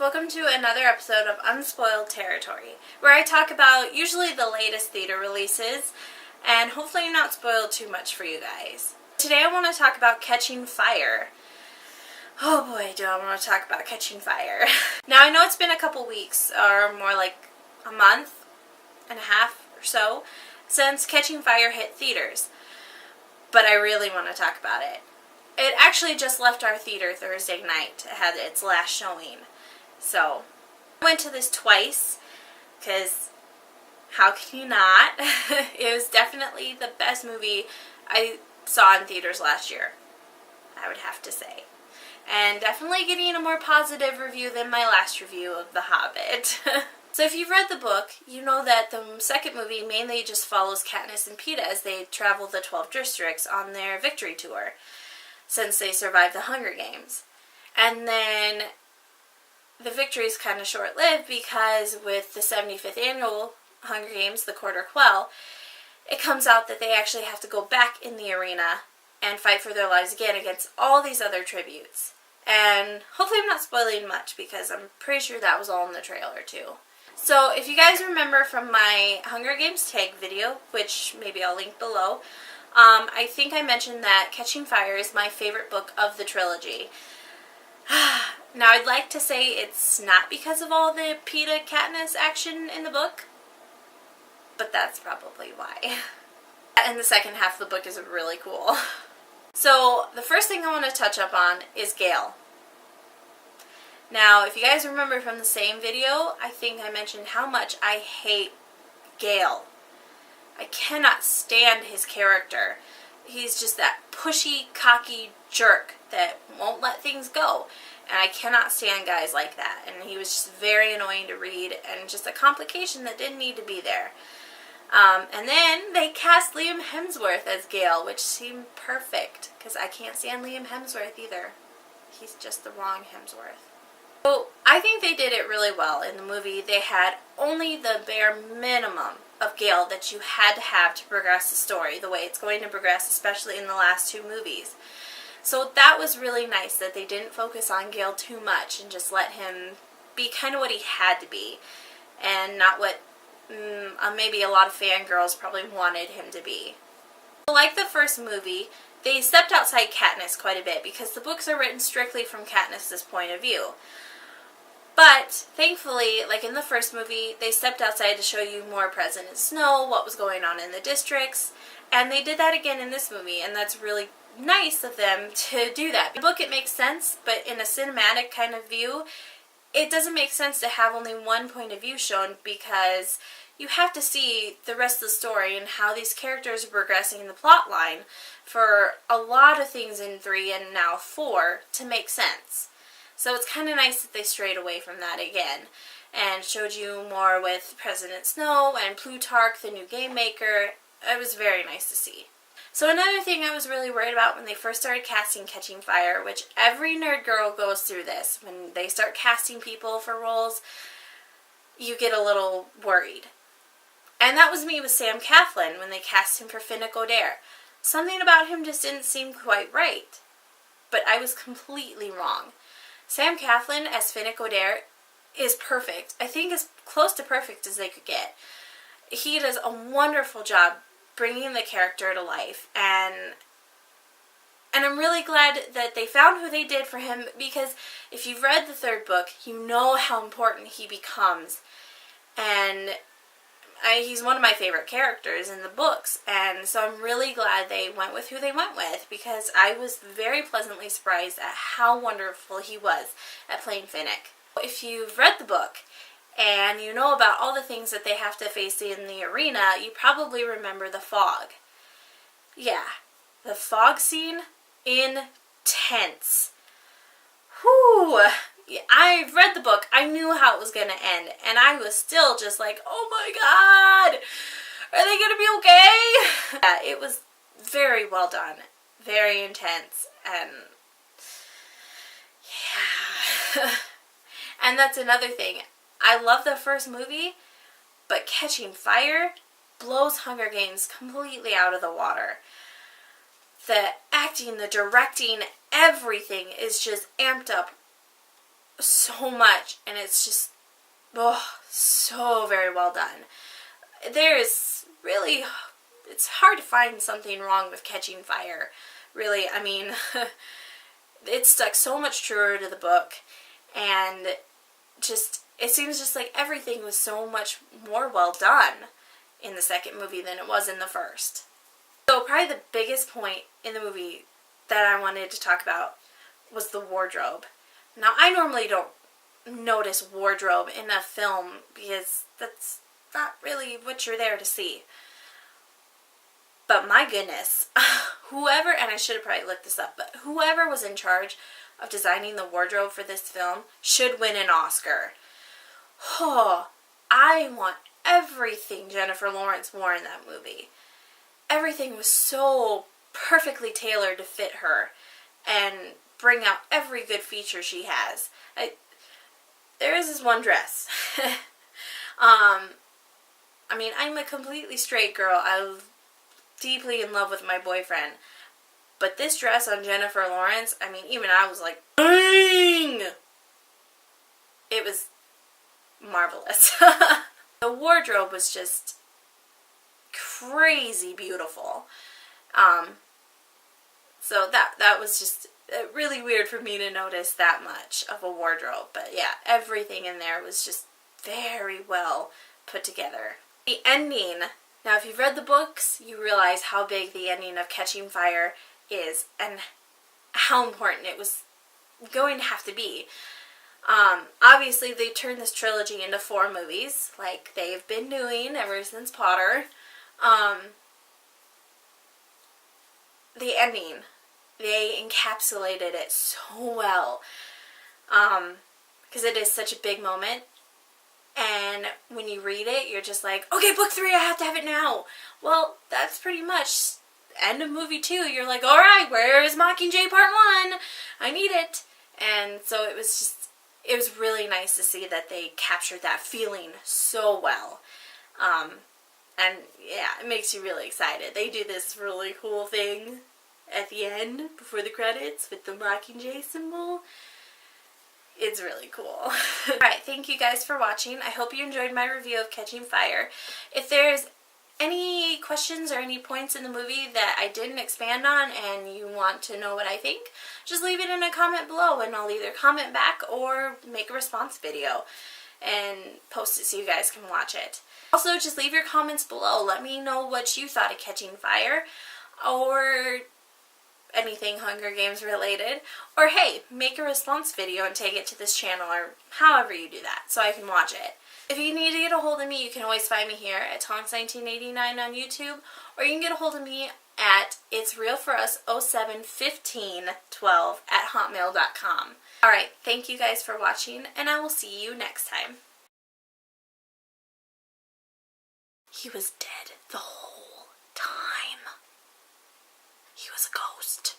welcome to another episode of Unspoiled territory, where I talk about usually the latest theater releases, and hopefully not spoil too much for you guys. Today I want to talk about Catching Fire. Oh boy, do I want to talk about Catching Fire. Now I know it's been a couple weeks, or more like a month and a half or so, since Catching Fire hit theaters, but I really want to talk about it. It actually just left our theater Thursday night. It had its last showing. So, I went to this twice, because how can you not? It was definitely the best movie I saw in theaters last year, I would have to say. And definitely getting a more positive review than my last review of The Hobbit. So if you've read the book, you know that the second movie mainly just follows Katniss and Peeta as they travel the 12 districts on their victory tour, since they survived the Hunger Games. And then the victory is kind of short-lived because with the 75th annual Hunger Games, the Quarter Quell, it comes out that they actually have to go back in the arena and fight for their lives again against all these other tributes. And hopefully I'm not spoiling much because I'm pretty sure that was all in the trailer too. So if you guys remember from my Hunger Games tag video, which maybe I'll link below, I think I mentioned that Catching Fire is my favorite book of the trilogy. Now I'd like to say it's not because of all the Peeta Katniss action in the book, but that's probably why. And the second half of the book is really cool. So the first thing I want to touch up on is Gale. Now if you guys remember from the same video, I think I mentioned how much I hate Gale. I cannot stand his character. He's just that pushy, cocky jerk that won't let things go. And I cannot stand guys like that. And he was just very annoying to read and just a complication that didn't need to be there. And then they cast Liam Hemsworth as Gale, which seemed perfect because I can't stand Liam Hemsworth either. He's just the wrong Hemsworth. So I think they did it really well in the movie. They had only the bare minimum of Gale that you had to have to progress the story the way it's going to progress, especially in the last two movies. So that was really nice that they didn't focus on Gale too much and just let him be kind of what he had to be and not what maybe a lot of fangirls probably wanted him to be. Like the first movie, they stepped outside Katniss quite a bit because the books are written strictly from Katniss's point of view. But, thankfully, like in the first movie, they stepped outside to show you more President Snow, what was going on in the districts, and they did that again in this movie, and that's really nice of them to do that. In the book it makes sense, but in a cinematic kind of view, it doesn't make sense to have only one point of view shown because you have to see the rest of the story and how these characters are progressing in the plot line for a lot of things in 3 and now 4 to make sense. So it's kind of nice that they strayed away from that again and showed you more with President Snow and Plutarch, the new game maker. It was very nice to see. So another thing I was really worried about when they first started casting Catching Fire, which every nerd girl goes through this, when they start casting people for roles, you get a little worried. And that was me with Sam Claflin when they cast him for Finnick Odair. Something about him just didn't seem quite right. But I was completely wrong. Sam Claflin as Finnick Odair is perfect. I think as close to perfect as they could get. He does a wonderful job bringing the character to life, and I'm really glad that they found who they did for him, because if you've read the third book, you know how important he becomes, and he's one of my favorite characters in the books, and so I'm really glad they went with who they went with, because I was very pleasantly surprised at how wonderful he was at playing Finnick. If you've read the book, and you know about all the things that they have to face in the arena, you probably remember the fog. Yeah, the fog scene, intense. Whew. I read the book, I knew how it was going to end, and I was still just like, oh my god, are they going to be okay? Yeah, it was very well done, very intense, and yeah. And that's another thing. I love the first movie, but Catching Fire blows Hunger Games completely out of the water. The acting, the directing, everything is just amped up so much, and it's just, oh, so very well done. There is really, it's hard to find something wrong with Catching Fire, really. I mean, it stuck so much truer to the book, and just, it seems just like everything was so much more well done in the second movie than it was in the first. So probably the biggest point in the movie that I wanted to talk about was the wardrobe. Now, I normally don't notice wardrobe in a film because that's not really what you're there to see. But my goodness, whoever, and I should have probably looked this up, but whoever was in charge of designing the wardrobe for this film should win an Oscar. Oh, I want everything Jennifer Lawrence wore in that movie. Everything was so perfectly tailored to fit her and bring out every good feature she has. There is this one dress. I mean, I'm a completely straight girl. I'm deeply in love with my boyfriend. But this dress on Jennifer Lawrence, I mean, even I was like, dang! It was marvelous. The wardrobe was just crazy beautiful. So that was just really weird for me to notice that much of a wardrobe. But yeah, everything in there was just very well put together. The ending. Now, if you've read the books, you realize how big the ending of Catching Fire is and how important it was going to have to be. Obviously, they turned this trilogy into 4 movies, like they've been doing ever since Potter. The ending, they encapsulated it so well, because it is such a big moment. And when you read it, you're just like, okay, book 3, I have to have it now. Well, that's pretty much end of movie 2. You're like, alright, where is Mockingjay Part 1? I need it. And so it was really nice to see that they captured that feeling so well. And yeah, it makes you really excited. They do this really cool thing at the end, before the credits, with the Mockingjay symbol. It's really cool. Alright, thank you guys for watching. I hope you enjoyed my review of Catching Fire. If there's any questions or any points in the movie that I didn't expand on and you want to know what I think, just leave it in a comment below and I'll either comment back or make a response video and post it so you guys can watch it. Also, just leave your comments below. Let me know what you thought of Catching Fire, or anything Hunger Games related, or hey, make a response video and take it to this channel, or however you do that, so I can watch it. If you need to get a hold of me, you can always find me here at Tonks1989 on YouTube, or you can get a hold of me at itsrealforus071512@hotmail.com. Alright, thank you guys for watching, and I will see you next time. He was dead the whole time. He was a ghost.